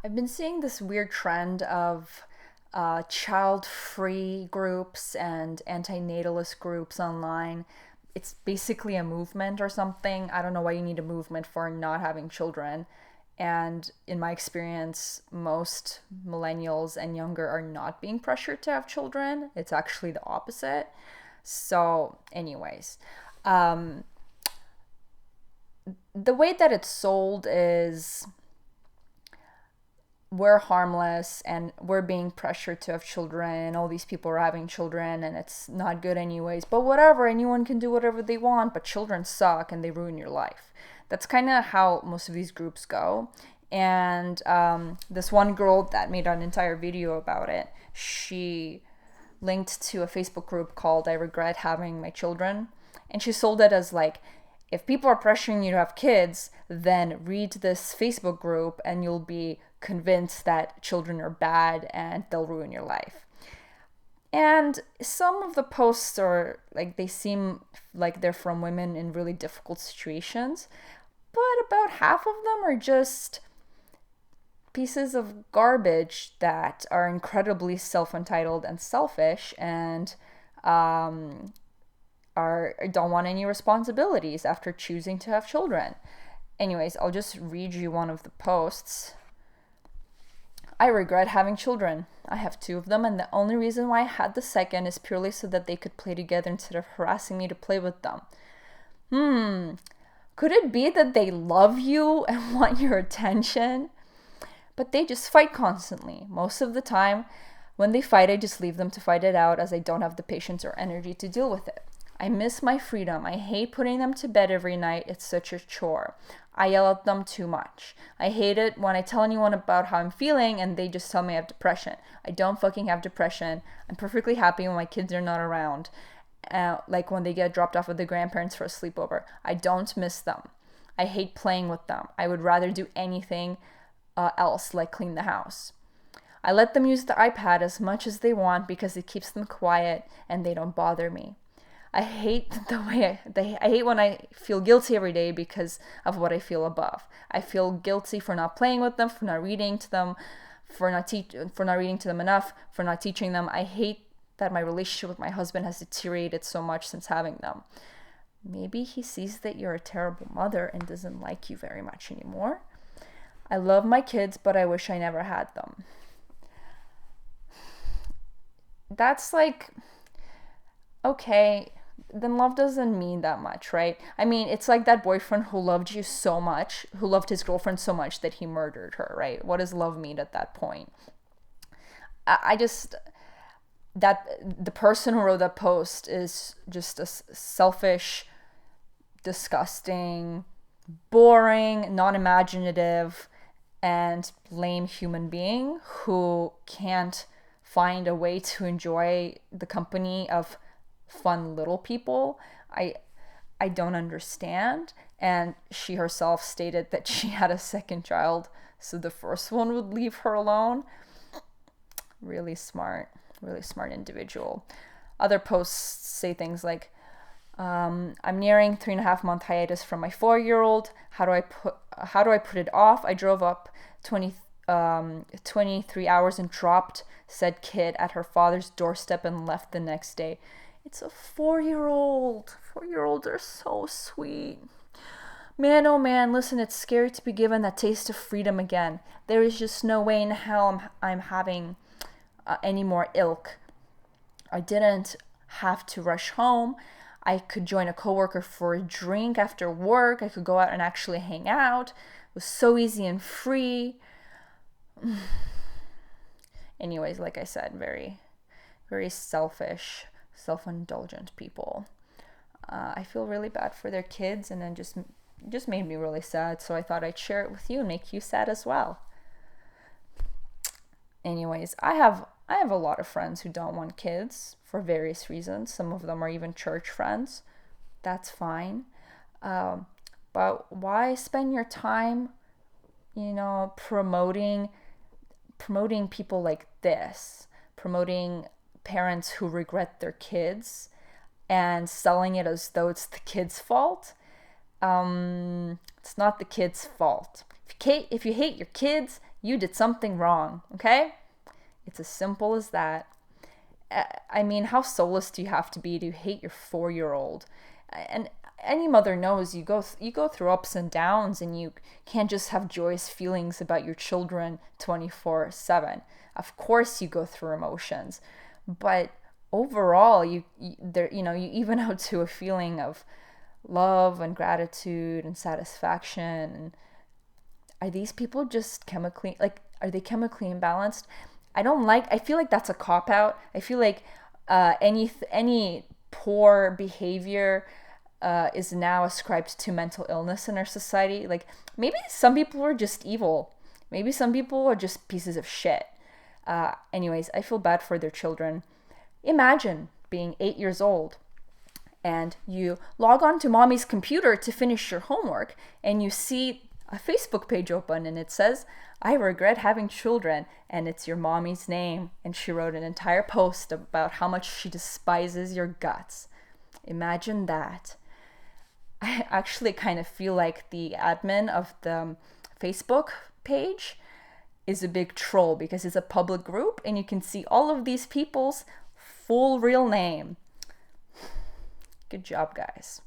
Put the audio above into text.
I've been seeing this weird trend of child-free groups and anti-natalist groups online. It's basically a movement or something. I don't know why you need a movement for not having children. And in my experience, most millennials and younger are not being pressured to have children. It's actually the opposite. So, anyways, um, the way that it's sold is we're harmless and we're being pressured to have children and all these people are having children and it's not good anyways, but whatever, anyone can do whatever they want, but children suck and they ruin your life. That's kind of how most of these groups go. And this one girl that made an entire video about it, she linked to a Facebook group called I Regret Having My Children, and she sold it as like, if people are pressuring you to have kids, then read this Facebook group and you'll be convinced that children are bad and they'll ruin your life. And some of the posts are like, they seem like they're from women in really difficult situations, but about half of them are just pieces of garbage that are incredibly self-entitled and selfish and are don't want any responsibilities after choosing to have children. Anyways, I'll just read you one of the posts. I regret having children. I have two of them, and the only reason why I had the second is purely so that they could play together instead of harassing me to play with them. Could it be that they love you and want your attention? But they just fight constantly. Most of the time, when they fight, I just leave them to fight it out as I don't have the patience or energy to deal with it. I miss my freedom. I hate putting them to bed every night. It's such a chore. I yell at them too much. I hate it when I tell anyone about how I'm feeling and they just tell me I have depression. I don't fucking have depression. I'm perfectly happy when my kids are not around. Like when they get dropped off with the grandparents for a sleepover. I don't miss them. I hate playing with them. I would rather do anything else, like clean the house. I let them use the iPad as much as they want because it keeps them quiet and they don't bother me. I hate I hate when I feel guilty every day because of what I feel above. I feel guilty for not playing with them, for not reading to them, for not reading to them enough, for not teaching them. I hate that my relationship with my husband has deteriorated so much since having them. Maybe he sees that you're a terrible mother and doesn't like you very much anymore. I love my kids, but I wish I never had them. That's like, okay, then love doesn't mean that much, right? I mean, it's like that boyfriend who loved you so much, who loved his girlfriend so much that he murdered her, right? What does love mean at that point? I just, that the person who wrote that post is just a selfish, disgusting, boring, non imaginative, and lame human being who can't find a way to enjoy the company of fun little people. I don't understand. And she herself stated that she had a second child, so the first one would leave her alone. Really smart individual. Other posts say things like, I'm nearing 3.5 month hiatus from my 4-year-old. How do I put it off? I drove up 23 hours and dropped said kid at her father's doorstep and left the next day. It's a 4-year-old. 4-year-olds are so sweet. Man, oh man, listen, it's scary to be given that taste of freedom again. There is just no way in hell I'm having any more ilk. I didn't have to rush home. I could join a coworker for a drink after work. I could go out and actually hang out. It was so easy and free. Anyways, like I said, very, very selfish, self-indulgent people. I feel really bad for their kids, and then just made me really sad. So I thought I'd share it with you and make you sad as well. Anyways, I have a lot of friends who don't want kids for various reasons. Some of them are even church friends. That's fine. But why spend your time, promoting people like this, promoting parents who regret their kids and selling it as though it's the kid's fault? It's not the kid's fault. If you hate your kids, You did something wrong, okay? It's as simple as that. I mean, how soulless do you have to be to hate your 4-year-old? And any mother knows you go through ups and downs, and you can't just have joyous feelings about your children 24/7. Of course you go through emotions, but overall you even out to a feeling of love and gratitude and satisfaction. And are these people just chemically, like, are they chemically imbalanced? I feel like that's a cop out. I feel like any poor behavior is now ascribed to mental illness in our society. Like, maybe some people are just evil. Maybe some people are just pieces of shit. Anyways, I feel bad for their children. Imagine being 8 years old and you log on to mommy's computer to finish your homework, and you see a Facebook page open and it says, "I regret having children," and it's your mommy's name, and she wrote an entire post about how much she despises your guts. Imagine that. I actually kind of feel like the admin of the Facebook page is a big troll, because it's a public group and you can see all of these people's full real name. Good job, guys.